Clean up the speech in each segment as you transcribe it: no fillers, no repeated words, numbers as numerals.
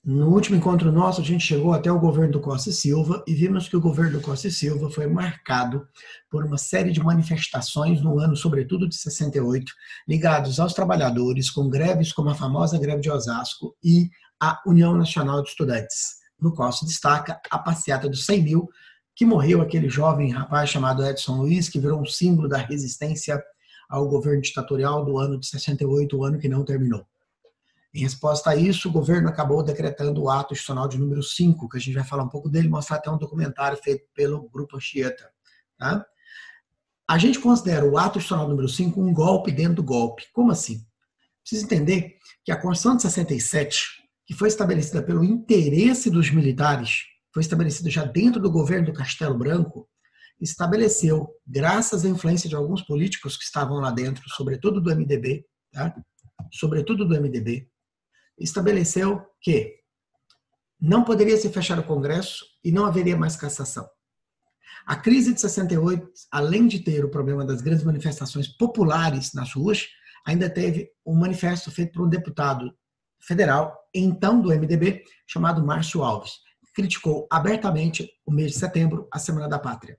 No último encontro nosso, a gente chegou até o governo do Costa e Silva e vimos que o governo do Costa e Silva foi marcado por uma série de manifestações no ano, sobretudo de 68, ligados aos trabalhadores, com greves como a famosa greve de Osasco e a União Nacional de Estudantes, no qual se destaca a passeata dos 100 mil, que morreu aquele jovem rapaz chamado Edson Luiz, que virou um símbolo da resistência ao governo ditatorial do ano de 68, o ano que não terminou. Em resposta a isso, o governo acabou decretando o ato institucional de número 5, que a gente vai falar um pouco dele, mostrar até um documentário feito pelo Grupo Anchieta. Tá? A gente considera o ato institucional número 5 um golpe dentro do golpe. Como assim? Precisa entender que a Constituição de 67, que foi estabelecida pelo interesse dos militares, foi estabelecida já dentro do governo do Castelo Branco, estabeleceu, graças à influência de alguns políticos que estavam lá dentro, sobretudo do MDB, tá? Sobretudo do MDB, estabeleceu que não poderia se fechar o Congresso e não haveria mais cassação. A crise de 68, além de ter o problema das grandes manifestações populares nas ruas, ainda teve um manifesto feito por um deputado federal, então do MDB, chamado Márcio Alves, que criticou abertamente o mês de setembro, a Semana da Pátria.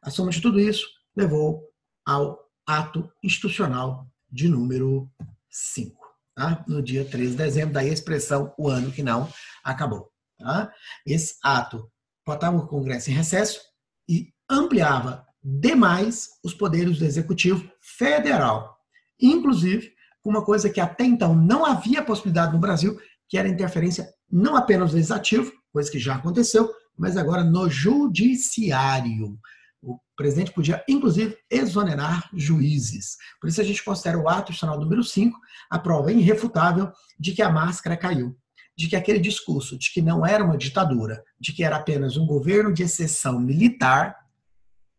A soma de tudo isso levou ao ato institucional de número 5. Tá? No dia 13 de dezembro, daí a expressão o ano que não acabou. Tá? Esse ato botava o Congresso em recesso e ampliava demais os poderes do Executivo Federal. Inclusive, uma coisa que até então não havia possibilidade no Brasil, que era a interferência não apenas no Legislativo, coisa que já aconteceu, mas agora no Judiciário. O presidente podia, inclusive, exonerar juízes. Por isso a gente considera o ato institucional número 5 a prova irrefutável de que a máscara caiu, de que aquele discurso de que não era uma ditadura, de que era apenas um governo de exceção militar,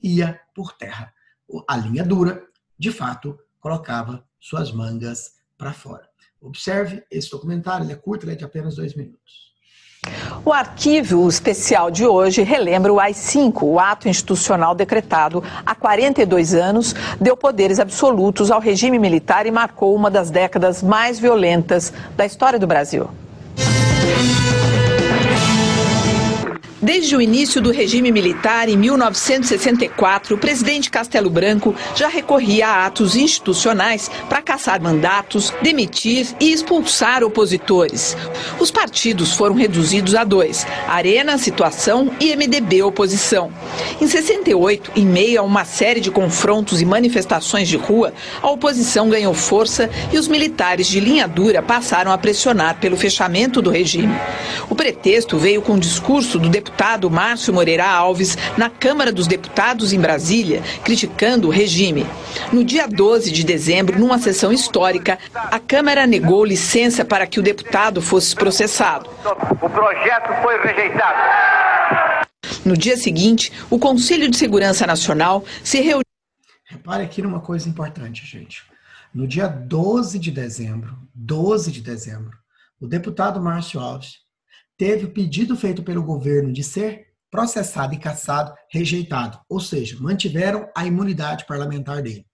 ia por terra. A linha dura, de fato, colocava suas mangas para fora. Observe esse documentário, ele é curto, ele é de apenas 2 minutos. O arquivo especial de hoje relembra o AI-5, o ato institucional decretado há 42 anos, deu poderes absolutos ao regime militar e marcou uma das décadas mais violentas da história do Brasil. Desde o início do regime militar, em 1964, o presidente Castelo Branco já recorria a atos institucionais para cassar mandatos, demitir e expulsar opositores. Os partidos foram reduzidos a 2, Arena, Situação e MDB, Oposição. Em 68, em meio a uma série de confrontos e manifestações de rua, a oposição ganhou força e os militares de linha dura passaram a pressionar pelo fechamento do regime. O pretexto veio com o discurso do deputado Márcio Moreira Alves na Câmara dos Deputados em Brasília, criticando o regime. No dia 12 de dezembro, numa sessão histórica, a Câmara negou licença para que o deputado fosse processado. O projeto foi rejeitado. No dia seguinte, o Conselho de Segurança Nacional se reuniu. Repare aqui numa coisa importante, gente. No dia 12 de dezembro, o deputado Márcio Alves teve o pedido feito pelo governo de ser processado e cassado rejeitado. Ou seja, mantiveram a imunidade parlamentar dele.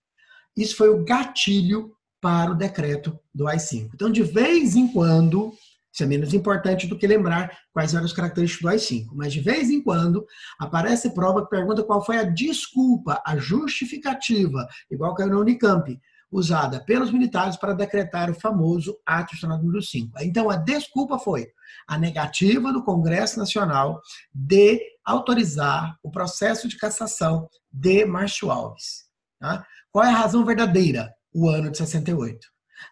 Isso foi o gatilho para o decreto do AI-5. Então, de vez em quando, isso é menos importante do que lembrar quais eram as características do AI-5, mas de vez em quando aparece prova que pergunta qual foi a desculpa, a justificativa, igual que na Unicamp, usada pelos militares para decretar o famoso ato institucional número 5. Então, a desculpa foi a negativa do Congresso Nacional de autorizar o processo de cassação de Márcio Alves. Tá? Qual é a razão verdadeira? O ano de 68.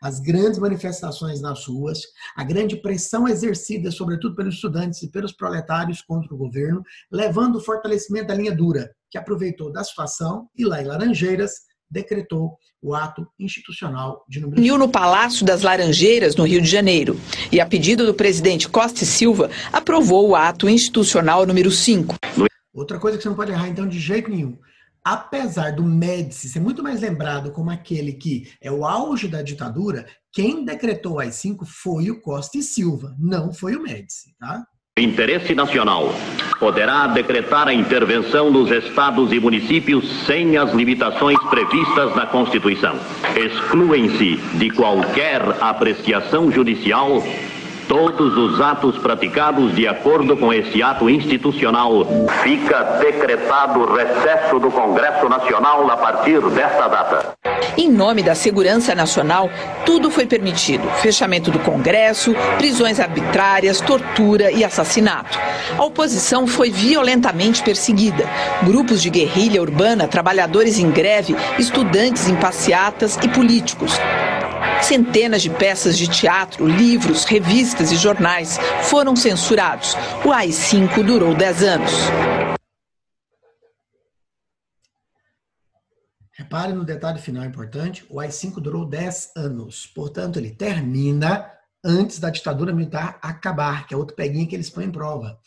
As grandes manifestações nas ruas, a grande pressão exercida, sobretudo pelos estudantes e pelos proletários contra o governo, levando o fortalecimento da linha dura, que aproveitou da situação e lá em Laranjeiras, decretou o ato institucional de número 5. No Palácio das Laranjeiras, no Rio de Janeiro, e a pedido do presidente Costa e Silva, aprovou o ato institucional número 5. Outra coisa que você não pode errar, então, de jeito nenhum. Apesar do Médici ser muito mais lembrado como aquele que é o auge da ditadura, quem decretou o AI-5 foi o Costa e Silva, não foi o Médici, tá? Interesse nacional poderá decretar a intervenção nos estados e municípios sem as limitações previstas na Constituição. Excluem-se de qualquer apreciação judicial todos os atos praticados de acordo com esse ato institucional. Fica decretado o recesso do Congresso Nacional a partir desta data. Em nome da segurança nacional, tudo foi permitido. Fechamento do Congresso, prisões arbitrárias, tortura e assassinato. A oposição foi violentamente perseguida. Grupos de guerrilha urbana, trabalhadores em greve, estudantes em passeatas e políticos. Centenas de peças de teatro, livros, revistas e jornais foram censurados. O AI-5 durou 10 anos. Repare no detalhe final importante, o AI-5 durou 10 anos. Portanto, ele termina antes da ditadura militar acabar, que é outro peguinha que eles põem em prova.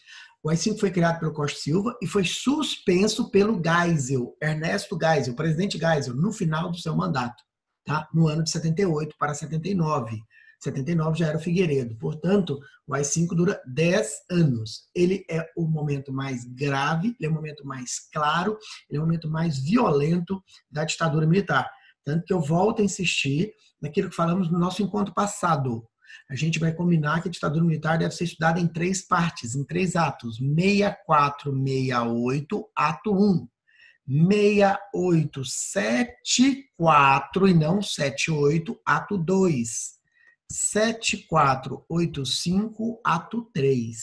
O AI-5 foi criado pelo Costa Silva e foi suspenso pelo Geisel, Ernesto Geisel, o presidente Geisel, no final do seu mandato. Tá? No ano de 78 para 79. 79 já era o Figueiredo. Portanto, o AI-5 dura 10 anos. Ele é o momento mais grave, ele é o momento mais claro, ele é o momento mais violento da ditadura militar. Tanto que eu volto a insistir naquilo que falamos no nosso encontro passado. A gente vai combinar que a ditadura militar deve ser estudada em 3 partes, em 3 atos. 64, 68, ato 1. 6874 e não 78, ato 2. 7485, ato 3.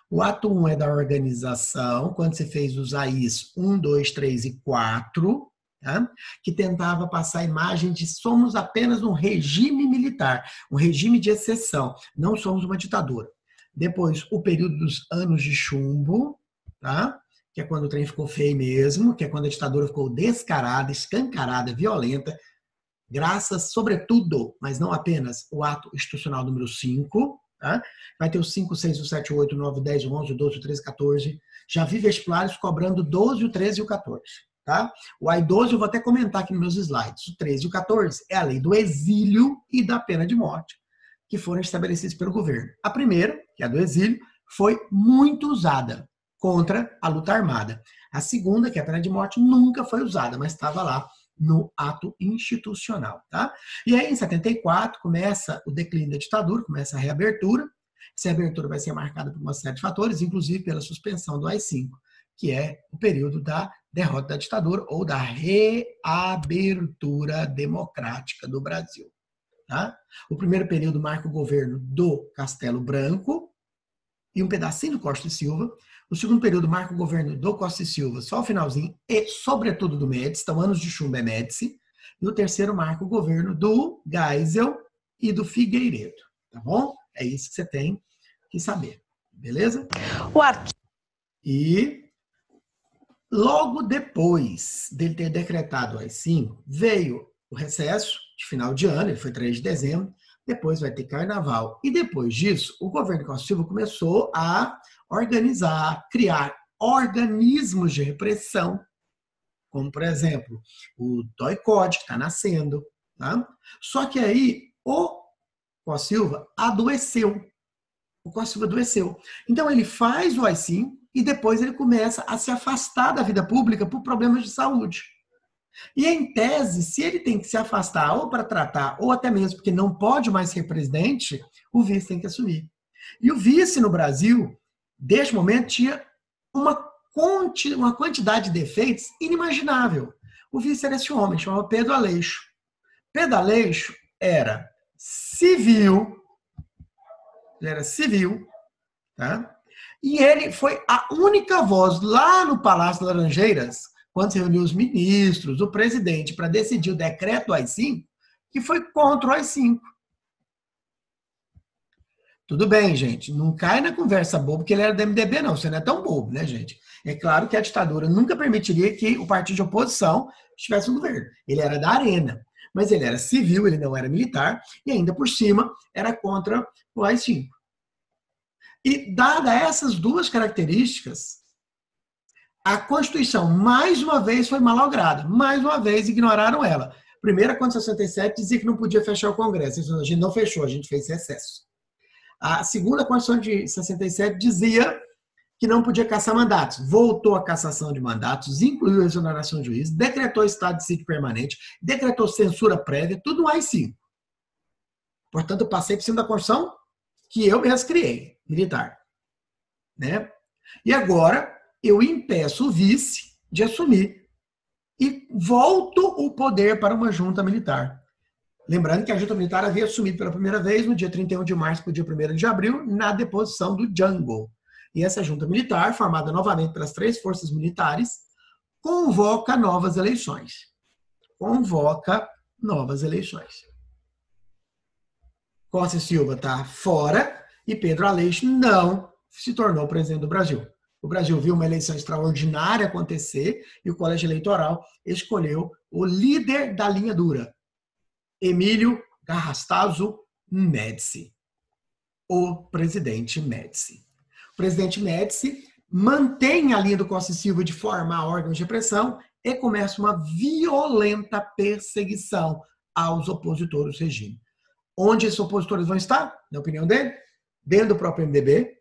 O ato 1 é da organização, quando você fez os AIs 1, 2, 3 e 4, tá? Que tentava passar a imagem de somos apenas um regime militar, um regime de exceção, não somos uma ditadura. Depois, o período dos anos de chumbo, tá? Que é quando o trem ficou feio mesmo, que é quando a ditadura ficou descarada, escancarada, violenta, graças, sobretudo, mas não apenas, o ato institucional número 5, tá? Vai ter o 5, 6, o 7, o 8, o 9, o 10, o 11, o 12, o 13, o 14. Já vi vestibulares cobrando o 12, o 13 e o 14. Tá? O AI-12 eu vou até comentar aqui nos meus slides. O 13 e o 14 é a lei do exílio e da pena de morte, que foram estabelecidos pelo governo. A primeira, que é a do exílio, foi muito usada contra a luta armada. A segunda, que é a pena de morte, nunca foi usada, mas estava lá no ato institucional. Tá? E aí, em 74, começa o declínio da ditadura, começa a reabertura. Essa reabertura vai ser marcada por uma série de fatores, inclusive pela suspensão do AI-5, que é o período da derrota da ditadura ou da reabertura democrática do Brasil. Tá? O primeiro período marca o governo do Castelo Branco e um pedacinho do Costa e Silva. O segundo período marca o governo do Costa e Silva, só o finalzinho, e sobretudo do Médici, então anos de chumbo é Médici. E o terceiro marca o governo do Geisel e do Figueiredo. Tá bom? É isso que você tem que saber. Beleza? E logo depois dele ter decretado o AI-5, veio o recesso de final de ano, ele foi 3 de dezembro, depois vai ter carnaval. E depois disso, o governo Costa Silva começou a organizar, criar organismos de repressão, como, por exemplo, o DOI-CODE, que está nascendo. Tá? Só que aí o Costa Silva adoeceu. O Costa Silva adoeceu. Então ele faz o AI-5 e depois ele começa a se afastar da vida pública por problemas de saúde. E em tese, se ele tem que se afastar ou para tratar, ou até mesmo porque não pode mais ser presidente, o vice tem que assumir. E o vice no Brasil, desde o momento, tinha uma quantidade de defeitos inimaginável. O vice era esse homem, chamava Pedro Aleixo. Pedro Aleixo era civil, tá? E ele foi a única voz lá no Palácio Laranjeiras, quando se reuniu os ministros, o presidente, para decidir o decreto do AI-5, que foi contra o AI-5. Tudo bem, gente, não cai na conversa boba que ele era do MDB, não. Você não é tão bobo, né, gente? É claro que a ditadura nunca permitiria que o partido de oposição estivesse no governo. Ele era da Arena, mas ele era civil, ele não era militar, e ainda por cima era contra o AI-5. E, dada essas duas características, a Constituição, mais uma vez, foi malograda. Mais uma vez, ignoraram ela. Primeiro, a Constituição de 67 dizia que não podia fechar o Congresso. A gente não fechou, a gente fez recesso. A segunda Constituição de 67 dizia que não podia caçar mandatos. Voltou a cassação de mandatos, incluiu a exoneração de juiz, decretou estado de sítio permanente, decretou censura prévia, tudo no AI-5. Portanto, eu passei por cima da Constituição que eu mesmo criei, militar. Né? E agora eu impeço o vice de assumir e volto o poder para uma junta militar. Lembrando que a junta militar havia assumido pela primeira vez no dia 31 de março para o dia 1º de abril, na deposição do Jango. E essa junta militar, formada novamente pelas 3 forças militares, convoca novas eleições. Costa e Silva está fora e Pedro Aleixo não se tornou presidente do Brasil. O Brasil viu uma eleição extraordinária acontecer e o colégio eleitoral escolheu o líder da linha dura, Emílio Garrastazu Médici, o presidente Médici. O presidente Médici mantém a linha do Costa e Silva de formar órgãos de pressão e começa uma violenta perseguição aos opositores do regime. Onde esses opositores vão estar, na opinião dele? Dentro do próprio MDB,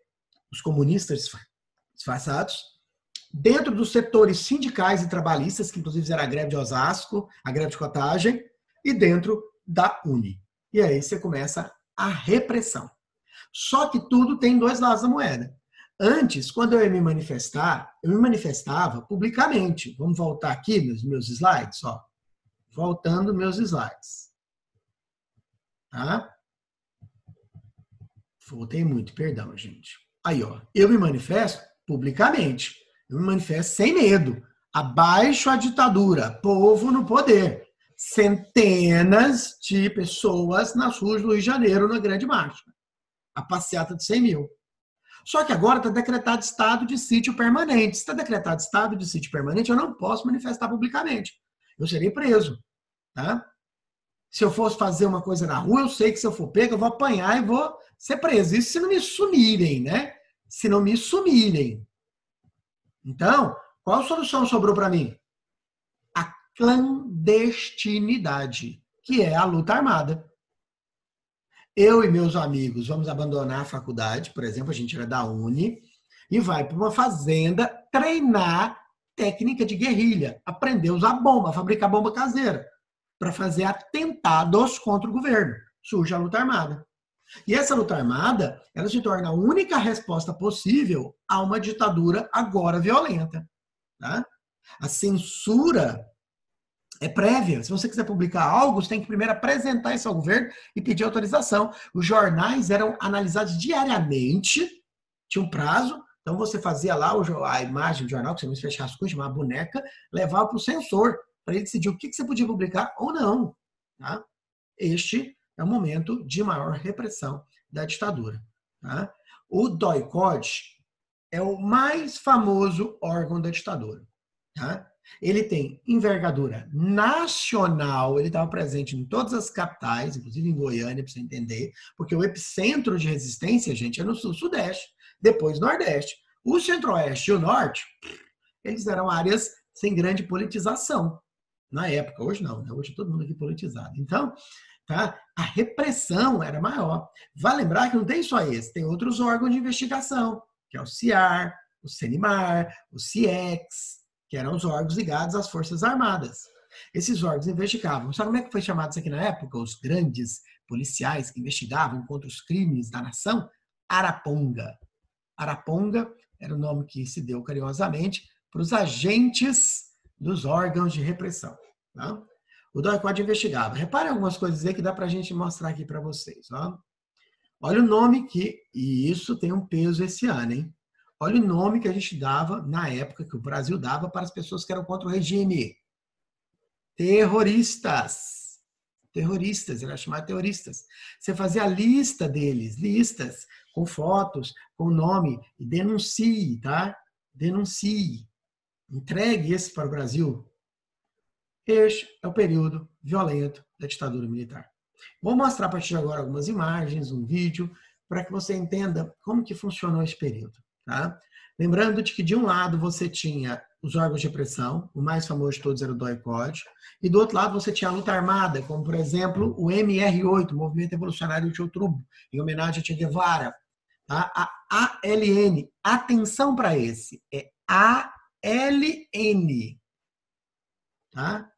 os comunistas disfarçados, dentro dos setores sindicais e trabalhistas, que inclusive era a greve de Osasco, a greve de Contagem, e dentro da UNE. E aí você começa a repressão. Só que tudo tem 2 lados da moeda. Antes, quando eu ia me manifestar, eu me manifestava publicamente. Vamos voltar aqui nos meus slides, ó. Voltando meus slides. Tá? Voltei muito, perdão, gente. Aí, ó, eu me manifesto publicamente. Eu me manifesto sem medo. Abaixo a ditadura, povo no poder. Centenas de pessoas nas ruas do Rio de Janeiro na grande marcha. A passeata de 100 mil. Só que agora está decretado estado de sítio permanente. Se está decretado estado de sítio permanente, eu não posso manifestar publicamente. Eu serei preso. Tá? Se eu fosse fazer uma coisa na rua, eu sei que se eu for pego, eu vou apanhar e vou ser preso. Isso se não me sumirem, né? Se não me sumirem. Então, qual solução sobrou para mim? A clandestinidade, que é a luta armada. Eu e meus amigos vamos abandonar a faculdade, por exemplo, a gente era da UNE, e vai para uma fazenda treinar técnica de guerrilha, aprender a usar bomba, fabricar bomba caseira, para fazer atentados contra o governo. Surge a luta armada. E essa luta armada, ela se torna a única resposta possível a uma ditadura agora violenta. Tá? A censura é prévia. Se você quiser publicar algo, você tem que primeiro apresentar isso ao governo e pedir autorização. Os jornais eram analisados diariamente, tinha um prazo, então você fazia lá a imagem do jornal, que você não fez rascunho, chamava boneca, levava para o censor, para ele decidir o que você podia publicar ou não. Tá? Este é o momento de maior repressão da ditadura. Tá? O DOI-CODE é o mais famoso órgão da ditadura. Tá? Ele tem envergadura nacional, ele estava presente em todas as capitais, inclusive em Goiânia, para você entender, porque o epicentro de resistência, gente, é no sul-sudeste, depois nordeste. O centro-oeste e o norte, eles eram áreas sem grande politização. Na época, hoje não, né? Hoje todo mundo aqui politizado. Então, tá? A repressão era maior. Vale lembrar que não tem só esse, tem outros órgãos de investigação, que é o CIAR, o CENIMAR, o CIEX, que eram os órgãos ligados às Forças Armadas. Esses órgãos investigavam. Sabe como é que foi chamado isso aqui na época? Os grandes policiais que investigavam contra os crimes da nação? Araponga. Araponga era o nome que se deu carinhosamente para os agentes dos órgãos de repressão. Tá? O DOI-CODE investigava. Reparem algumas coisas aí que dá para a gente mostrar aqui para vocês. Ó. Olha o nome que... E isso tem um peso esse ano, hein? Olha o nome que a gente dava, na época, que o Brasil dava para as pessoas que eram contra o regime. Terroristas. Terroristas, era chamado terroristas. Você fazia a lista deles, listas, com fotos, com nome, e denuncie, tá? Denuncie. Entregue esse para o Brasil. Este é o período violento da ditadura militar. Vou mostrar a partir de agora algumas imagens, um vídeo, para que você entenda como que funcionou esse período. Tá? Lembrando de que de um lado você tinha os órgãos de repressão, o mais famoso de todos era o DOI-CODE, e do outro lado você tinha a luta armada, como por exemplo o MR8, o Movimento Revolucionário de Outubro, em homenagem a Che Guevara. Tá? A ALN, atenção para esse, é ALN. Tá?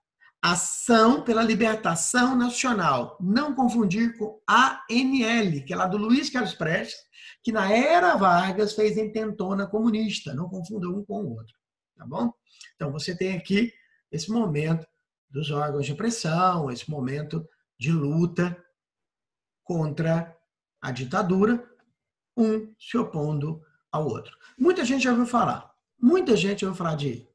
Ação pela Libertação Nacional. Não confundir com ANL, que é lá do Luiz Carlos Prestes, que na era Vargas fez intentona comunista. Não confunda um com o outro, tá bom? Então, você tem aqui esse momento dos órgãos de pressão, esse momento de luta contra a ditadura, um se opondo ao outro. Muita gente já ouviu falar. Muita gente ouviu falar de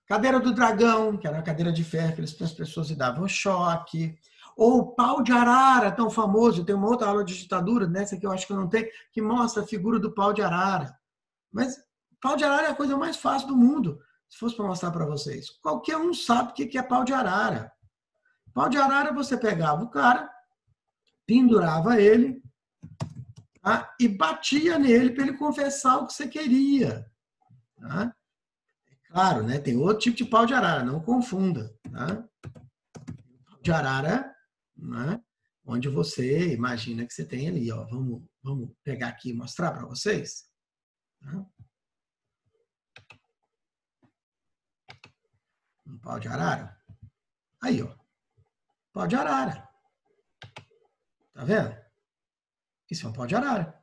cadeira do dragão, que era uma cadeira de ferro que as pessoas davam choque. Ou pau de arara, tão famoso. Tem uma outra aula de ditadura, nessa que eu acho que eu não tenho, que mostra a figura do pau de arara. Mas pau de arara é a coisa mais fácil do mundo, se fosse para mostrar para vocês. Qualquer um sabe o que é pau de arara. Pau de arara, você pegava o cara, pendurava ele, tá? E batia nele para ele confessar o que você queria. Tá? Claro, né? Tem outro tipo de pau de arara, não confunda. Tá? Pau de arara, né? Onde você imagina que você tem ali. Ó. Vamos pegar aqui e mostrar para vocês. Tá? Um pau de arara. Aí, ó. Pau de arara. Tá vendo? Isso é um pau de arara.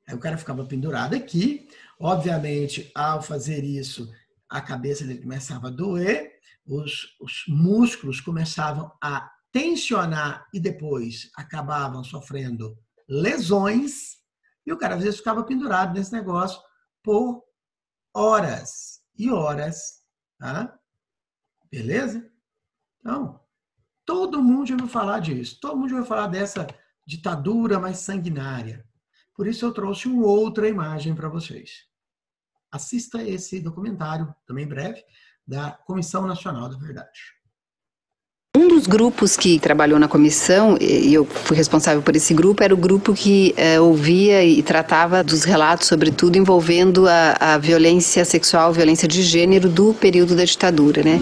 Aí o cara ficava pendurado aqui. Obviamente, ao fazer isso, a cabeça dele começava a doer, os músculos começavam a tensionar e depois acabavam sofrendo lesões. E o cara, às vezes, ficava pendurado nesse negócio por horas e horas. Tá? Beleza? Então, todo mundo já ouviu falar disso. Todo mundo já ouviu falar dessa ditadura mais sanguinária. Por isso eu trouxe uma outra imagem para vocês. Assista esse documentário, também breve, da Comissão Nacional da Verdade. Um dos grupos que trabalhou na comissão, e eu fui responsável por esse grupo, era o grupo que ouvia e tratava dos relatos, sobretudo envolvendo a violência sexual, violência de gênero do período da ditadura, né?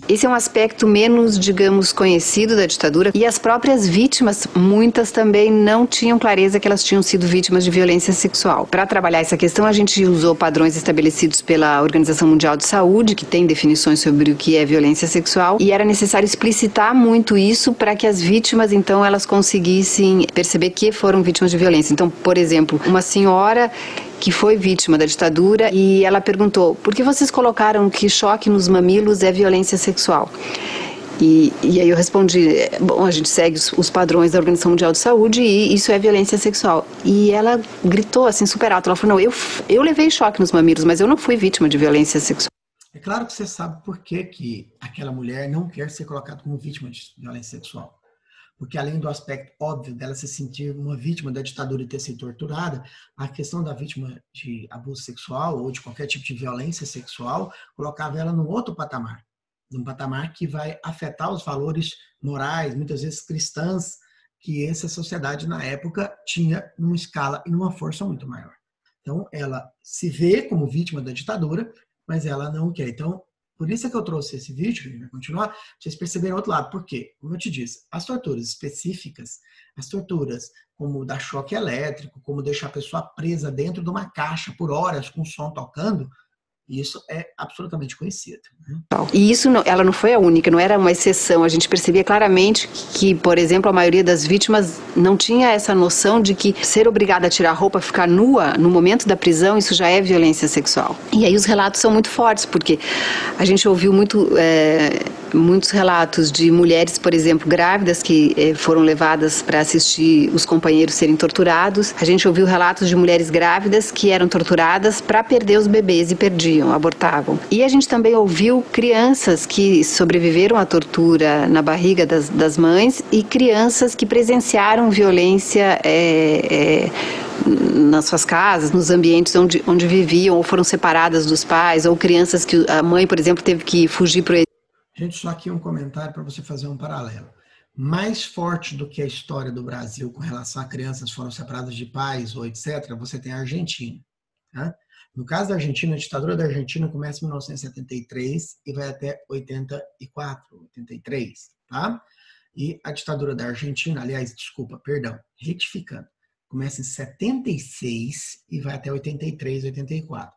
Esse é um aspecto menos, digamos, conhecido da ditadura, e as próprias vítimas, muitas também não tinham clareza que elas tinham sido vítimas de violência sexual. Para trabalhar essa questão, a gente usou padrões estabelecidos pela Organização Mundial de Saúde, que tem definições sobre o que é violência sexual, e era necessário explicitar muito isso para que as vítimas, então, elas conseguissem perceber que foram vítimas de violência. Então, por exemplo, uma senhora que foi vítima da ditadura, e ela perguntou: por que vocês colocaram que choque nos mamilos é violência sexual? E aí eu respondi: bom, a gente segue os padrões da Organização Mundial de Saúde e isso é violência sexual. E ela gritou assim super alto, ela falou: não, eu levei choque nos mamilos, mas eu não fui vítima de violência sexual. É claro que você sabe por que aquela mulher não quer ser colocada como vítima de violência sexual. Porque além do aspecto óbvio dela se sentir uma vítima da ditadura e ter sido torturada, a questão da vítima de abuso sexual ou de qualquer tipo de violência sexual colocava ela num outro patamar. Num patamar que vai afetar os valores morais, muitas vezes cristãs, que essa sociedade na época tinha numa escala e numa força muito maior. Então, ela se vê como vítima da ditadura, mas ela não quer. Então, por isso é que eu trouxe esse vídeo, que a gente vai continuar, pra vocês perceberem o outro lado. Por quê? Como eu te disse, as torturas específicas, as torturas como dar choque elétrico, como deixar a pessoa presa dentro de uma caixa por horas com o som tocando, isso é absolutamente conhecido. Né? E isso, ela não foi a única, não era uma exceção. A gente percebia claramente que, por exemplo, a maioria das vítimas não tinha essa noção de que ser obrigada a tirar a roupa, ficar nua no momento da prisão, isso já é violência sexual. E aí os relatos são muito fortes, porque a gente ouviu muitos relatos de mulheres, por exemplo, grávidas que foram levadas para assistir os companheiros serem torturados. A gente ouviu relatos de mulheres grávidas que eram torturadas para perder os bebês e perdiam, abortavam. E a gente também ouviu crianças que sobreviveram à tortura na barriga das mães e crianças que presenciaram violência nas suas casas, nos ambientes onde viviam, ou foram separadas dos pais, ou crianças que a mãe, por exemplo, teve que fugir para o... Gente, só aqui um comentário para você fazer um paralelo. Mais forte do que a história do Brasil com relação a crianças que foram separadas de pais ou etc., você tem a Argentina. Tá? No caso da Argentina, a ditadura da Argentina começa em 1973 e vai até 84, 83. Tá? E a ditadura da Argentina, retificando, começa em 76 e vai até 83, 84.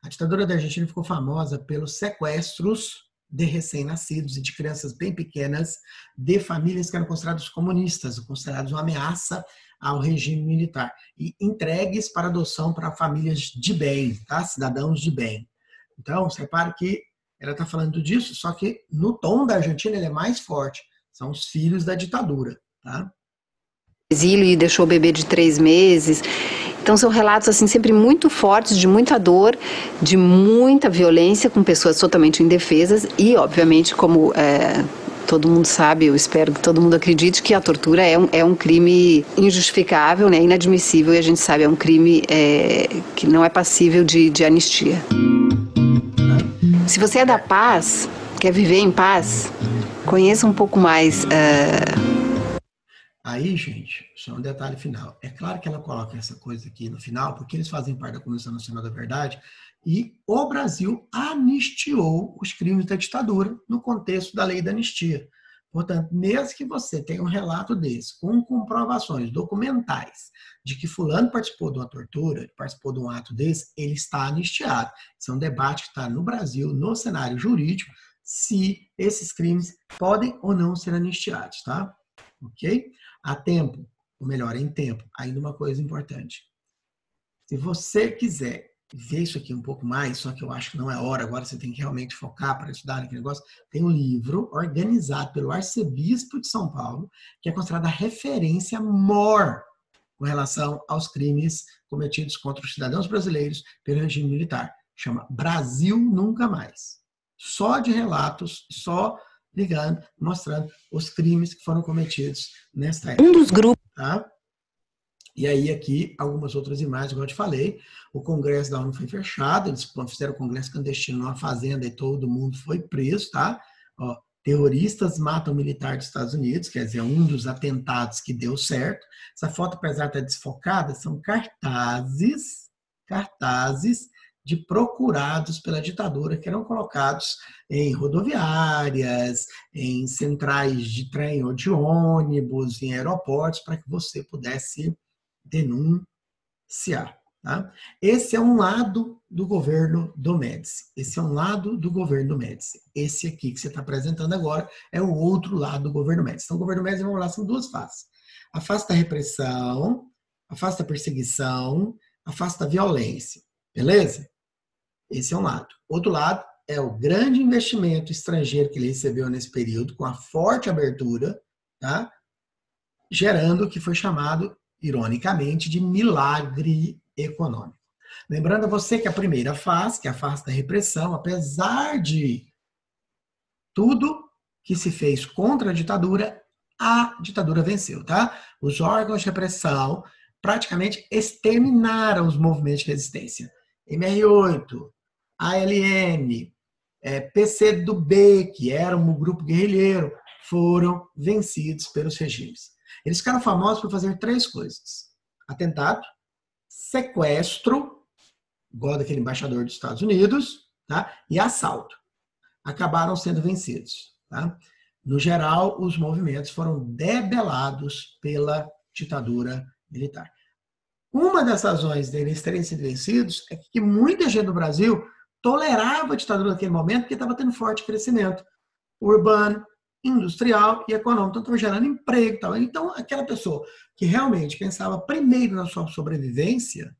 A ditadura da Argentina ficou famosa pelos sequestros de recém-nascidos e de crianças bem pequenas de famílias que eram consideradas comunistas, consideradas uma ameaça ao regime militar, e entregues para adoção para famílias de bem, tá? Cidadãos de bem. Então, você repara que ela está falando disso, só que no tom da Argentina ele é mais forte. São os filhos da ditadura, tá? Exílio e deixou o bebê de 3 meses. Então são relatos assim sempre muito fortes, de muita dor, de muita violência com pessoas totalmente indefesas e, obviamente, como todo mundo sabe, eu espero que todo mundo acredite que a tortura é um crime injustificável, né, inadmissível, e a gente sabe, é um crime que não é passível de anistia. Se você é da paz, quer viver em paz, conheça um pouco mais... Aí, gente, só um detalhe final. É claro que ela coloca essa coisa aqui no final, porque eles fazem parte da Comissão Nacional da Verdade, e o Brasil anistiou os crimes da ditadura no contexto da lei da anistia. Portanto, mesmo que você tenha um relato desse, com comprovações documentais de que fulano participou de uma tortura, participou de um ato desse, ele está anistiado. Isso é um debate que está no Brasil, no cenário jurídico, se esses crimes podem ou não ser anistiados, tá? Ok? Há tempo, ou melhor, em tempo, ainda uma coisa importante. Se você quiser ver isso aqui um pouco mais, só que eu acho que não é hora, agora você tem que realmente focar para estudar aquele negócio, tem um livro organizado pelo arcebispo de São Paulo, que é considerado a referência maior com relação aos crimes cometidos contra os cidadãos brasileiros pelo regime militar. Chama Brasil Nunca Mais. Só de relatos, só ligando, mostrando os crimes que foram cometidos nesta época. Um dos grupos. Tá? E aí aqui algumas outras imagens, como eu te falei, o Congresso da ONU foi fechado, eles fizeram o Congresso clandestino numa fazenda e todo mundo foi preso, tá? Ó, terroristas matam militar dos Estados Unidos, quer dizer, um dos atentados que deu certo. Essa foto, apesar de estar desfocada, são cartazes de procurados pela ditadura que eram colocados em rodoviárias, em centrais de trem ou de ônibus, em aeroportos, para que você pudesse denunciar. Tá? Esse é um lado do governo do Médici. Esse é um lado do governo do Médici. Esse aqui que você está apresentando agora é o outro lado do governo Médici. Então, o governo Médici, vamos lá, são duas faces. A face da repressão, a face da perseguição, a face da violência. Beleza? Esse é um lado. Outro lado é o grande investimento estrangeiro que ele recebeu nesse período, com a forte abertura, tá? Gerando o que foi chamado, ironicamente, de milagre econômico. Lembrando a você que a primeira face, que é a face da repressão, apesar de tudo que se fez contra a ditadura venceu, tá? Os órgãos de repressão praticamente exterminaram os movimentos de resistência. MR8, ALN, PCdoB, que era um grupo guerrilheiro, foram vencidos pelos regimes. Eles ficaram famosos por fazer 3 coisas: atentado, sequestro, igual daquele embaixador dos Estados Unidos, tá? E assalto. Acabaram sendo vencidos. Tá? No geral, os movimentos foram debelados pela ditadura militar. Uma das razões deles terem sido vencidos é que muita gente do Brasil tolerava a ditadura naquele momento porque estava tendo forte crescimento urbano, industrial e econômico. Então, estava gerando emprego. Tal. Então, aquela pessoa que realmente pensava primeiro na sua sobrevivência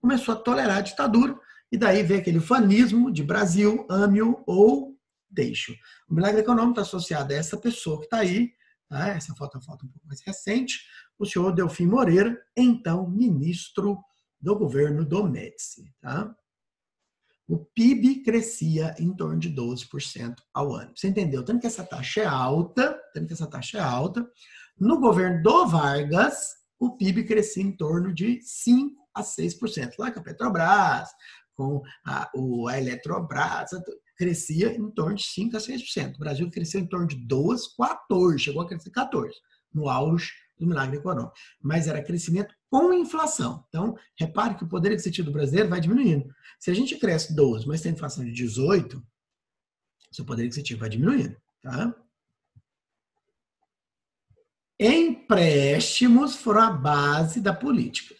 começou a tolerar a ditadura e daí veio aquele ufanismo de Brasil, ame-o ou deixe-o. O milagre econômico está associado a essa pessoa que está aí. Tá? Essa foto é uma foto um pouco mais recente. O senhor Delfim Moreira, então ministro do governo do Médici. Tá? O PIB crescia em torno de 12% ao ano. Você entendeu? Tanto que essa taxa é alta, no governo do Vargas, o PIB crescia em torno de 5% a 6%. Lá com a Petrobras, com a Eletrobras, crescia em torno de 5% a 6%. O Brasil cresceu em torno de 12%, 14%, chegou a crescer 14%, no auge do milagre econômico. Mas era crescimento com inflação. Então, repare que o poder aquisitivo do brasileiro vai diminuindo. Se a gente cresce 12%, mas tem inflação de 18%, seu poder aquisitivo vai diminuindo. Tá? Empréstimos foram a base da política.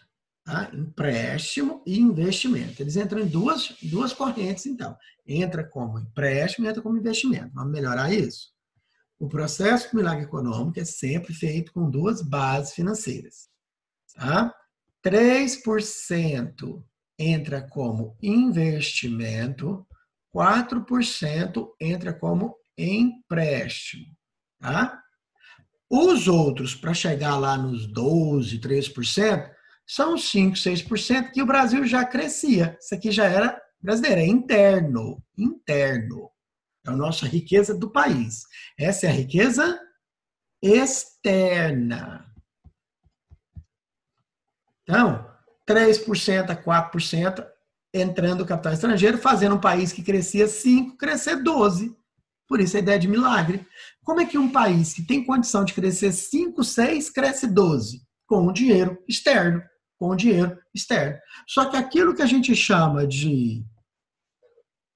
Tá? Empréstimo e investimento. Eles entram em duas correntes, então. Entra como empréstimo e entra como investimento. Vamos melhorar isso? O processo do milagre econômico é sempre feito com duas bases financeiras. Tá? 3% entra como investimento, 4% entra como empréstimo. Tá? Os outros, para chegar lá nos 12%, 13%, são os 5%, 6% que o Brasil já crescia. Isso aqui já era brasileiro, é interno. Interno. É a nossa riqueza do país. Essa é a riqueza externa. Então, 3% a 4% entrando capital estrangeiro, fazendo um país que crescia 5%, crescer 12%. Por isso a ideia de milagre. Como é que um país que tem condição de crescer 5, 6, cresce 12%? Com o dinheiro externo. Com o dinheiro externo. Só que aquilo que a gente chama de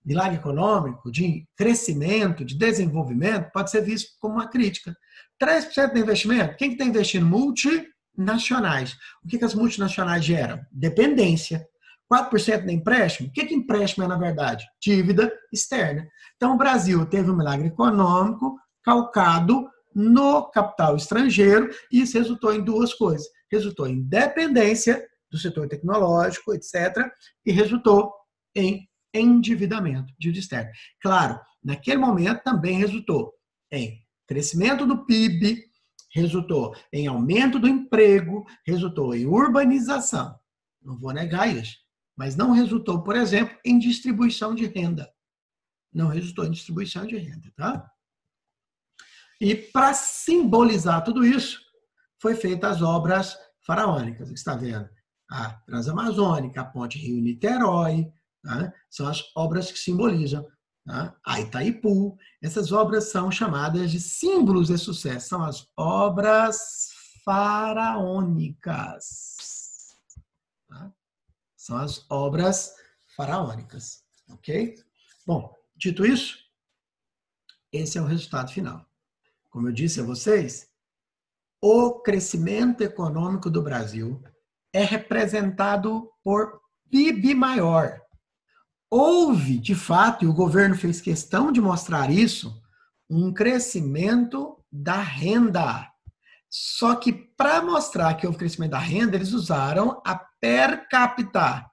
milagre econômico, de crescimento, de desenvolvimento, pode ser visto como uma crítica. 3% do investimento, quem que está investindo? Multinacionais. O que as multinacionais geram? Dependência. 4% de empréstimo, o que empréstimo é, na verdade? Dívida externa. Então, o Brasil teve um milagre econômico calcado no capital estrangeiro e isso resultou em duas coisas. Resultou em dependência do setor tecnológico, etc., e resultou em endividamento, dívida externa. Claro, naquele momento também resultou em crescimento do PIB, resultou em aumento do emprego, resultou em urbanização. Não vou negar isso. Mas não resultou, por exemplo, em distribuição de renda. Não resultou em distribuição de renda, tá? E para simbolizar tudo isso, foi feita as obras faraônicas. Você está vendo? A Transamazônica, a Ponte Rio-Niterói, tá? São as obras que simbolizam, tá? A Itaipu. Essas obras são chamadas de símbolos de sucesso. São as obras faraônicas. Tá? São as obras faraônicas, ok? Bom, dito isso, esse é o resultado final. Como eu disse a vocês, o crescimento econômico do Brasil é representado por PIB maior. Houve, de fato, e o governo fez questão de mostrar isso, um crescimento da renda. Só que para mostrar que houve crescimento da renda, eles usaram a per capita,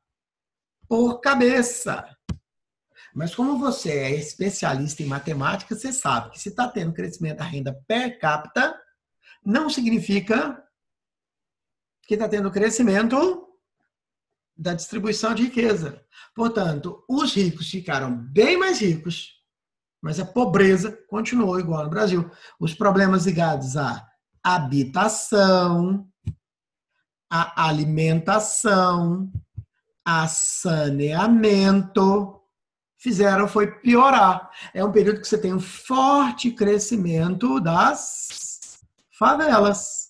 por cabeça. Mas como você é especialista em matemática, você sabe que se está tendo crescimento da renda per capita, não significa que está tendo crescimento da distribuição de riqueza. Portanto, os ricos ficaram bem mais ricos, mas a pobreza continuou igual no Brasil. Os problemas ligados à habitação, à alimentação, a saneamento, fizeram foi piorar. É um período que você tem um forte crescimento das favelas.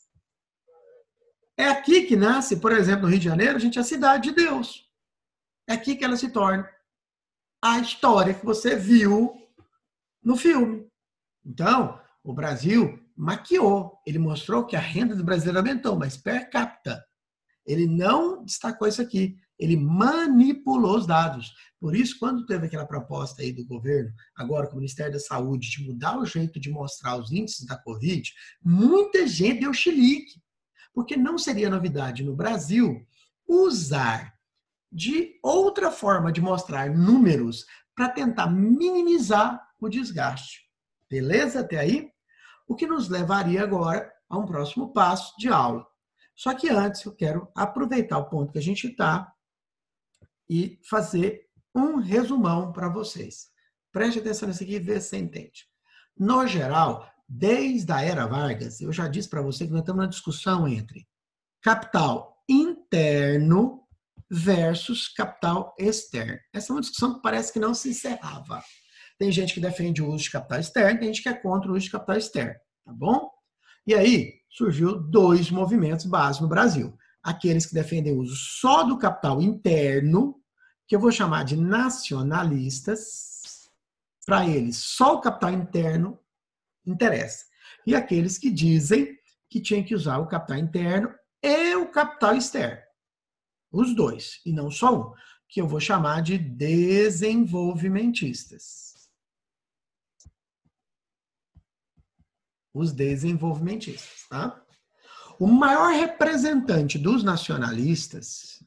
É aqui que nasce, por exemplo, no Rio de Janeiro, a gente é a cidade de Deus. É aqui que ela se torna a história que você viu no filme. Então, o Brasil maquiou. Ele mostrou que a renda do brasileiro aumentou, mas per capita. Ele não destacou isso aqui. Ele manipulou os dados. Por isso, quando teve aquela proposta aí do governo, agora com o Ministério da Saúde, de mudar o jeito de mostrar os índices da Covid, muita gente deu chilique. Porque não seria novidade no Brasil usar de outra forma de mostrar números para tentar minimizar o desgaste. Beleza até aí? O que nos levaria agora a um próximo passo de aula. Só que antes eu quero aproveitar o ponto que a gente está e fazer um resumão para vocês. Preste atenção nisso aqui e vê se você entende. No geral, desde a era Vargas, eu já disse para você que nós estamos na discussão entre capital interno versus capital externo. Essa é uma discussão que parece que não se encerrava. Tem gente que defende o uso de capital externo, tem gente que é contra o uso de capital externo, tá bom? E aí surgiu dois movimentos básicos no Brasil. Aqueles que defendem o uso só do capital interno, que eu vou chamar de nacionalistas. Para eles, só o capital interno interessa. E aqueles que dizem que tinha que usar o capital interno e o capital externo. Os dois, e não só um, que eu vou chamar de desenvolvimentistas. Os desenvolvimentistas, tá? O maior representante dos nacionalistas,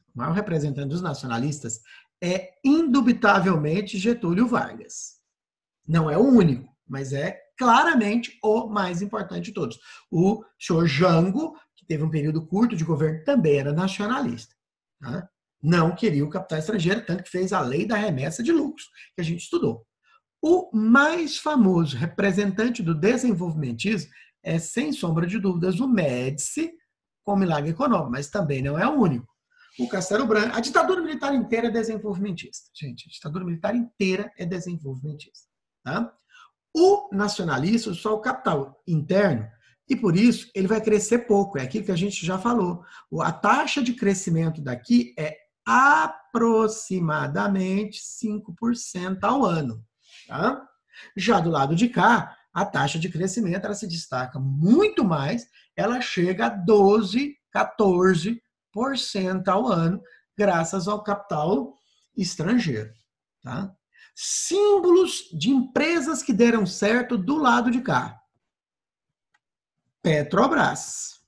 é indubitavelmente Getúlio Vargas. Não é o único, mas é claramente o mais importante de todos. O senhor Jango, que teve um período curto de governo, também era nacionalista. Tá? Não queria o capital estrangeiro, tanto que fez a lei da remessa de lucros, que a gente estudou. O mais famoso representante do desenvolvimentismo é, sem sombra de dúvidas, o Médici, com milagre econômico, mas também não é o único. O Castelo Branco, a ditadura militar inteira é desenvolvimentista. Gente, a ditadura militar inteira é desenvolvimentista. Tá? O nacionalista, só o capital interno, e por isso ele vai crescer pouco. É aquilo que a gente já falou. A taxa de crescimento daqui é aproximadamente 5% ao ano. Tá? Já do lado de cá, a taxa de crescimento ela se destaca muito mais, ela chega a 12, 14% ao ano, graças ao capital estrangeiro. Tá? Símbolos de empresas que deram certo do lado de cá. Petrobras.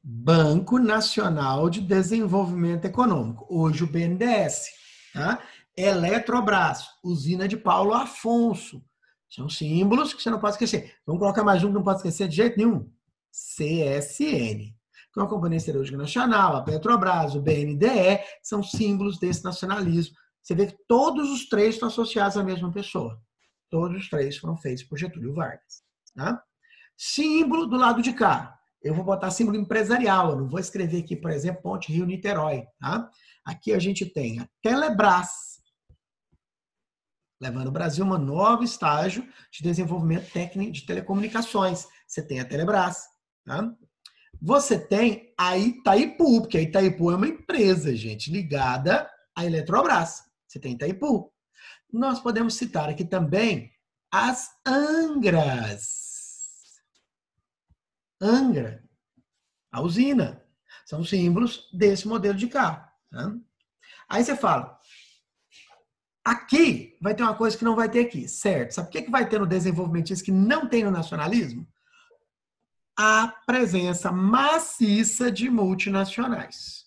Banco Nacional de Desenvolvimento Econômico, hoje o BNDES. Tá? Eletrobras, usina de Paulo Afonso. São símbolos que você não pode esquecer. Vamos colocar mais um que não pode esquecer de jeito nenhum. CSN. Então, a Companhia Siderúrgica Nacional, a Petrobras, o BNDE, são símbolos desse nacionalismo. Você vê que todos os três estão associados à mesma pessoa. Todos os três foram feitos por Getúlio Vargas. Tá? Símbolo do lado de cá. Eu vou botar símbolo empresarial. Eu não vou escrever aqui, por exemplo, Ponte Rio-Niterói. Tá? Aqui a gente tem a Telebrás, levando o Brasil a um novo estágio de desenvolvimento técnico de telecomunicações. Você tem a Telebrás. Tá? Você tem a Itaipu, porque a Itaipu é uma empresa, gente, ligada à Eletrobras. Você tem Itaipu. Nós podemos citar aqui também as Angras. Angra, a usina. São símbolos desse modelo de carro. Tá? Aí você fala, aqui vai ter uma coisa que não vai ter aqui, certo? Sabe o que vai ter no desenvolvimentismo que não tem no nacionalismo? A presença maciça de multinacionais.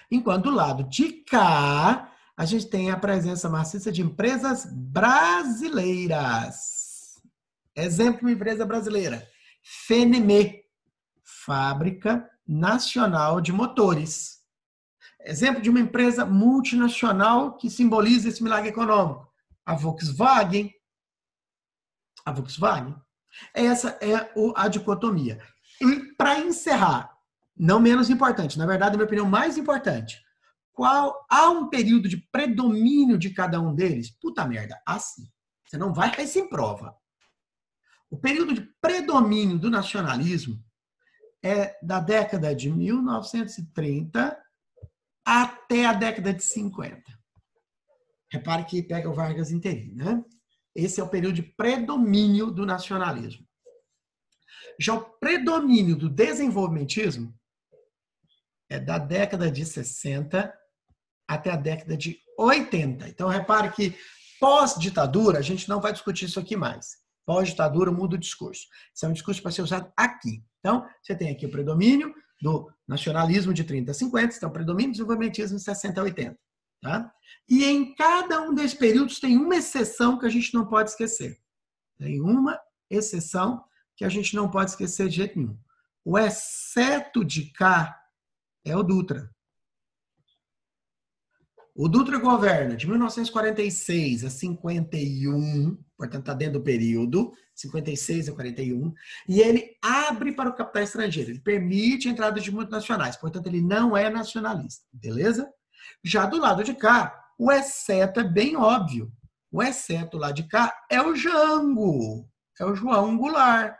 Enquanto do lado de cá, a gente tem a presença maciça de empresas brasileiras. Exemplo de uma empresa brasileira. FNME, Fábrica Nacional de Motores. Exemplo de uma empresa multinacional que simboliza esse milagre econômico. A Volkswagen. A Volkswagen. Essa é a dicotomia. E para encerrar, não menos importante, na verdade, na minha opinião, mais importante, há um período de predomínio de cada um deles? Puta merda, assim. Você não vai cair sem prova. O período de predomínio do nacionalismo é da década de 1930 até a década de 50. Repare que pega o Vargas inteirinho, né? Esse é o período de predomínio do nacionalismo. Já o predomínio do desenvolvimentismo é da década de 60 até a década de 80. Então, repare que pós-ditadura, a gente não vai discutir isso aqui mais. Pós-ditadura muda o discurso. Isso é um discurso para ser usado aqui. Então, você tem aqui o predomínio do nacionalismo de 30 a 50, então o predomínio do desenvolvimentismo de 60 a 80. Tá? E em cada um desses períodos tem uma exceção que a gente não pode esquecer. Tem uma exceção que a gente não pode esquecer de jeito nenhum. O exceto de cá é o Dutra. O Dutra governa de 1946 a 51, portanto está dentro do período, 56 a 41, e ele abre para o capital estrangeiro, ele permite a entrada de multinacionais, portanto ele não é nacionalista, beleza? Já do lado de cá, o exceto é bem óbvio. O exceto lá de cá é o Jango, é o João Goulart,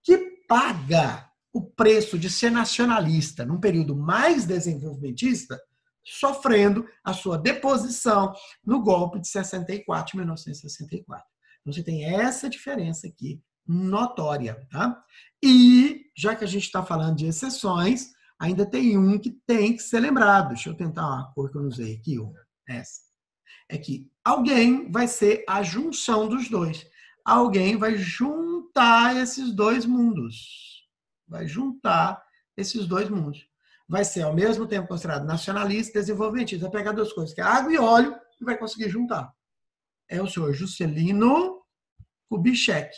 que paga o preço de ser nacionalista num período mais desenvolvimentista, sofrendo a sua deposição no golpe de 64, 1964. Então, você tem essa diferença aqui, notória. Tá? E já que a gente está falando de exceções, ainda tem um que tem que ser lembrado. Deixa eu tentar uma cor que eu não usei aqui, essa. É que alguém vai ser a junção dos dois. Alguém vai juntar esses dois mundos. Vai juntar esses dois mundos. Vai ser, ao mesmo tempo, considerado nacionalista e desenvolvimentista. Vai pegar duas coisas, que é água e óleo, e vai conseguir juntar. É o senhor Juscelino Kubitschek.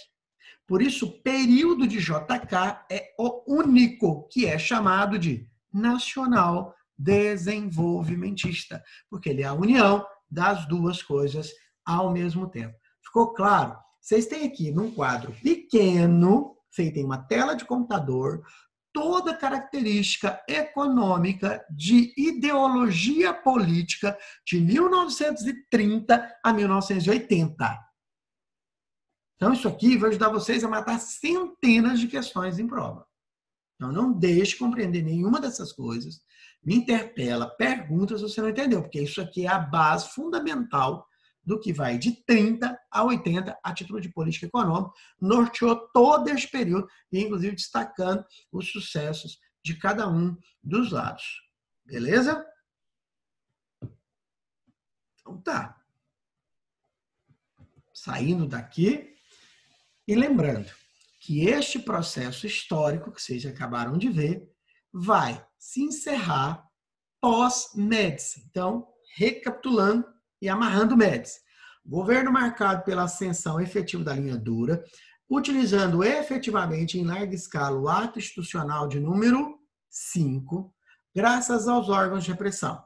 Por isso, o período de JK é o único que é chamado de nacional desenvolvimentista, porque ele é a união das duas coisas ao mesmo tempo. Ficou claro? Vocês têm aqui, num quadro pequeno, feito em uma tela de computador, toda a característica econômica de ideologia política de 1930 a 1980. Então, isso aqui vai ajudar vocês a matar centenas de questões em prova. Então, não deixe de compreender nenhuma dessas coisas. Me interpela, pergunta se você não entendeu, porque isso aqui é a base fundamental do que vai de 30 a 80 a título de política econômica, norteou todo este período, e inclusive destacando os sucessos de cada um dos lados. Beleza? Então tá. Saindo daqui e lembrando que este processo histórico que vocês acabaram de ver vai se encerrar pós-Médici. Então, recapitulando e amarrando o Médici. Governo marcado pela ascensão efetiva da linha dura, utilizando efetivamente em larga escala o ato institucional de número 5, graças aos órgãos de repressão.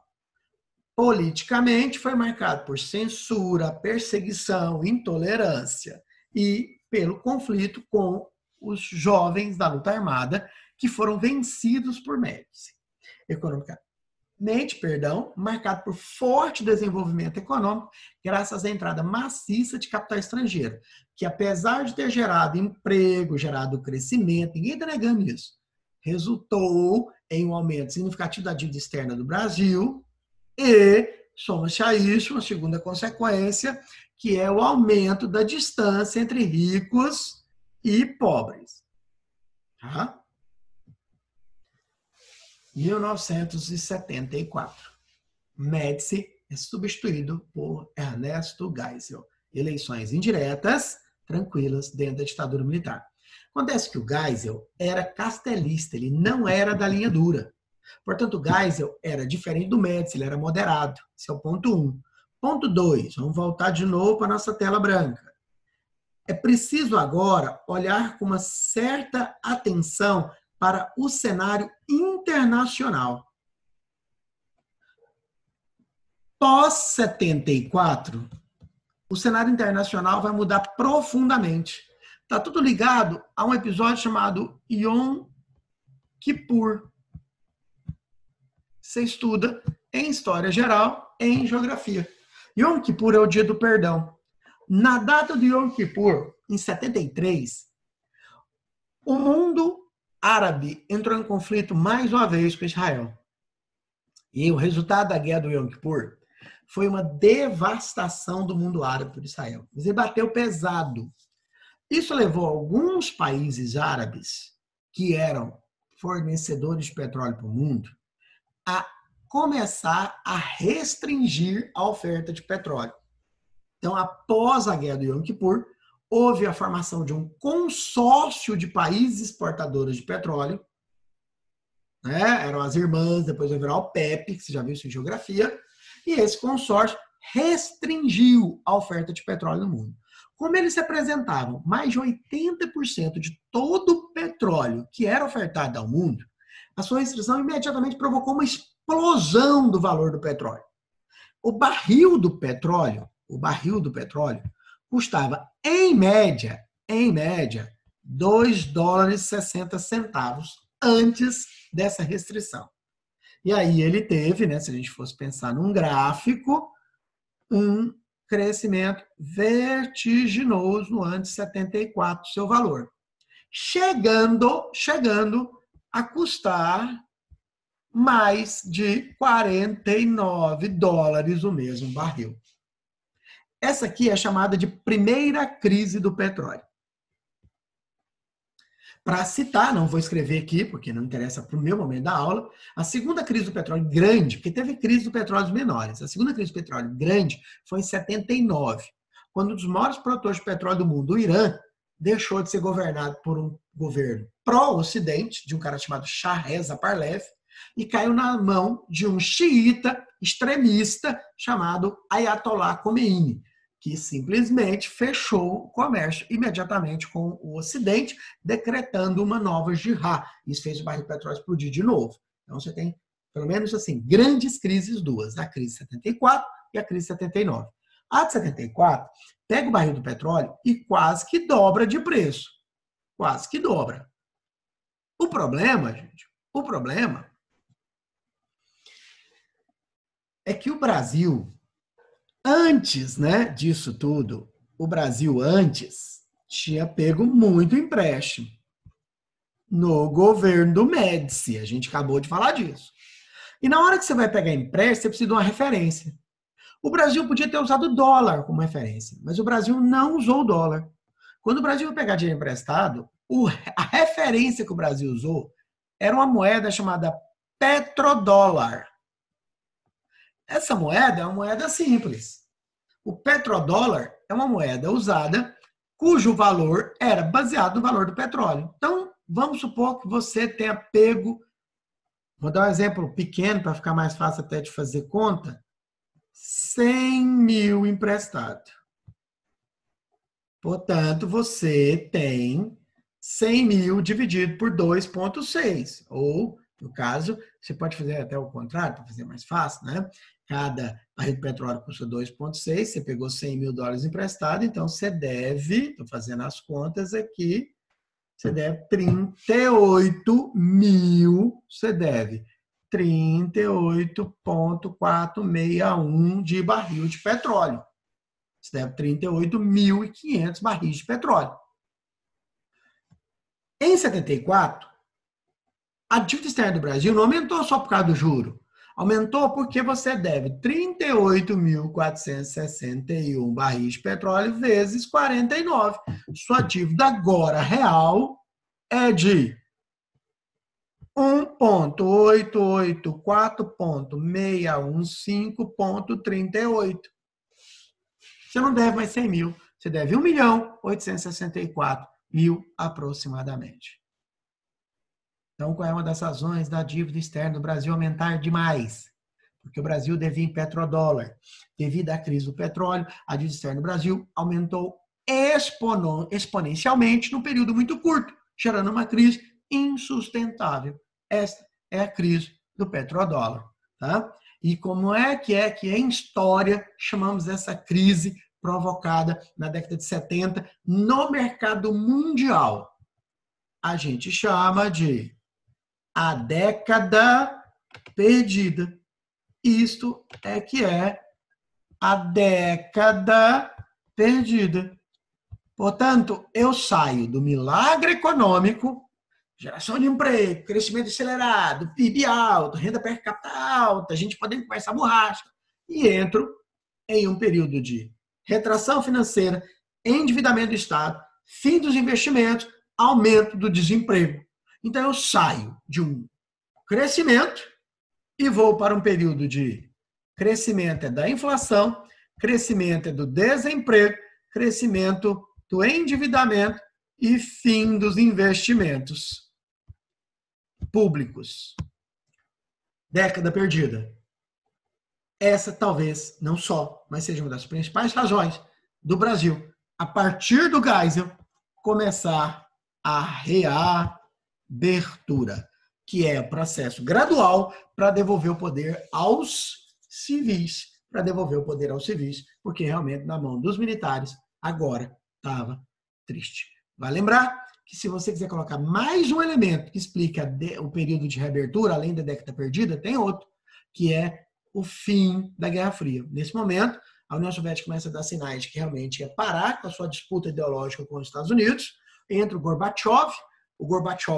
Politicamente, foi marcado por censura, perseguição, intolerância e pelo conflito com os jovens da luta armada que foram vencidos por Médici. Economicamente, marcado por forte desenvolvimento econômico, graças à entrada maciça de capital estrangeiro, que apesar de ter gerado emprego, gerado crescimento, ninguém está negando isso, resultou em um aumento significativo da dívida externa do Brasil e, soma-se a isso, uma segunda consequência, que é o aumento da distância entre ricos e pobres. Tá? 1974. Médici é substituído por Ernesto Geisel. Eleições indiretas, tranquilas, dentro da ditadura militar. Acontece que o Geisel era castelista, ele não era da linha dura. Portanto, o Geisel era diferente do Médici, ele era moderado. Esse é o ponto 1. Ponto 2, vamos voltar de novo para a nossa tela branca. É preciso agora olhar com uma certa atenção para o cenário internacional. Pós-74, o cenário internacional vai mudar profundamente. Está tudo ligado a um episódio chamado Yom Kippur. Você estuda em História Geral, em Geografia. Yom Kippur é o dia do perdão. Na data do Yom Kippur, em 73, o mundo árabe entrou em conflito mais uma vez com Israel. E o resultado da guerra do Yom Kippur foi uma devastação do mundo árabe por Israel. Ele bateu pesado. Isso levou alguns países árabes, que eram fornecedores de petróleo para o mundo, a começar a restringir a oferta de petróleo. Então, após a guerra do Yom Kippur, houve a formação de um consórcio de países exportadores de petróleo, né? Eram as irmãs, depois vai virar o OPEP, que você já viu isso em geografia, e esse consórcio restringiu a oferta de petróleo no mundo. Como eles representavam mais de 80% de todo o petróleo que era ofertado ao mundo, a sua restrição imediatamente provocou uma explosão do valor do petróleo. O barril do petróleo custava, em média, $2,60 antes dessa restrição. E aí ele teve, né, se a gente fosse pensar num gráfico, um crescimento vertiginoso no ano de 74, seu valor. Chegando a custar mais de $49 o mesmo barril. Essa aqui é chamada de primeira crise do petróleo. Para citar, não vou escrever aqui, porque não interessa para o meu momento da aula, a segunda crise do petróleo grande, porque teve crise do petróleo menores, a segunda crise do petróleo grande foi em 79, quando um dos maiores produtores de petróleo do mundo, o Irã, deixou de ser governado por um governo pró-ocidente, de um cara chamado Shah Reza Pahlavi, e caiu na mão de um xiita extremista chamado Ayatollah Khomeini, que simplesmente fechou o comércio imediatamente com o Ocidente, decretando uma nova jihad. Isso fez o barril de petróleo explodir de novo. Então você tem, pelo menos assim, grandes crises duas, a crise de 74 e a crise de 79. A de 74 pega o barril do petróleo e quase que dobra de preço. Quase que dobra. O problema, gente, o problema é que o Brasil, antes, né, disso tudo, o Brasil antes tinha pego muito empréstimo no governo do Médici. A gente acabou de falar disso. E na hora que você vai pegar empréstimo, você precisa de uma referência. O Brasil podia ter usado o dólar como referência, mas o Brasil não usou o dólar. Quando o Brasil vai pegar dinheiro emprestado, a referência que o Brasil usou era uma moeda chamada petrodólar. Essa moeda é uma moeda simples. O petrodólar é uma moeda usada cujo valor era baseado no valor do petróleo. Então, vamos supor que você tenha pego, vou dar um exemplo pequeno para ficar mais fácil até de fazer conta, 100 mil emprestado. Portanto, você tem 100 mil dividido por 2,6. Ou, no caso, você pode fazer até o contrário, para fazer mais fácil, né? Cada barril de petróleo custa 2,6, você pegou 100 mil dólares emprestado, então você deve, estou fazendo as contas aqui, você deve 38 mil, você deve 38,461 de barril de petróleo. Você deve 38.500 barris de petróleo. Em 74, a dívida externa do Brasil não aumentou só por causa do juro. Aumentou porque você deve 38.461 barris de petróleo vezes 49. Sua dívida agora real é de 1.884.615.38. Você não deve mais 100 mil. Você deve 1.864.000 aproximadamente. Então, qual é uma das razões da dívida externa do Brasil aumentar demais? Porque o Brasil devia em petrodólar. Devido à crise do petróleo, a dívida externa do Brasil aumentou exponencialmente num período muito curto, gerando uma crise insustentável. Esta é a crise do petrodólar. Tá? E como é que em história chamamos essa crise provocada na década de 70 no mercado mundial? A gente chama de a década perdida. Isto é que é a década perdida. Portanto, eu saio do milagre econômico, geração de emprego, crescimento acelerado, PIB alto, renda per capita alta, a gente pode conversar borracha, e entro em um período de retração financeira, endividamento do Estado, fim dos investimentos, aumento do desemprego. Então, eu saio de um crescimento e vou para um período de crescimento é da inflação, crescimento é do desemprego, crescimento do endividamento e fim dos investimentos públicos. Década perdida. Essa talvez, não só, mas seja uma das principais razões do Brasil, a partir do Geisel, começar a reabertura, que é o processo gradual para devolver o poder aos civis, porque realmente na mão dos militares agora estava triste. Vai lembrar que se você quiser colocar mais um elemento que explica o período de reabertura, além da década perdida, tem outro, que é o fim da Guerra Fria. Nesse momento, a União Soviética começa a dar sinais de que realmente ia parar com a sua disputa ideológica com os Estados Unidos, entra o Gorbachev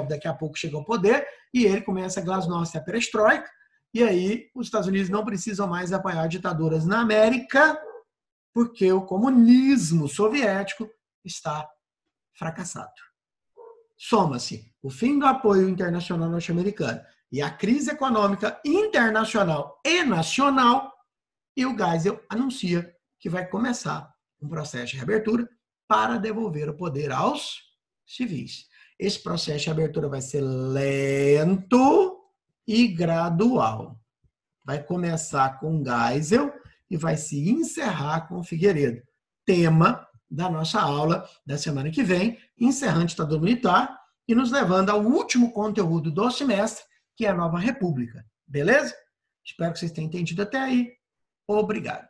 daqui a pouco chega ao poder, e ele começa a glasnost a perestroika, e aí os Estados Unidos não precisam mais apoiar ditaduras na América, porque o comunismo soviético está fracassado. Soma-se o fim do apoio internacional norte-americano e a crise econômica internacional e nacional, e o Geisel anuncia que vai começar um processo de reabertura para devolver o poder aos civis. Esse processo de abertura vai ser lento e gradual. Vai começar com Geisel e vai se encerrar com Figueiredo. Tema da nossa aula da semana que vem, encerrando a ditadura militar e nos levando ao último conteúdo do semestre, que é a Nova República. Beleza? Espero que vocês tenham entendido até aí. Obrigado.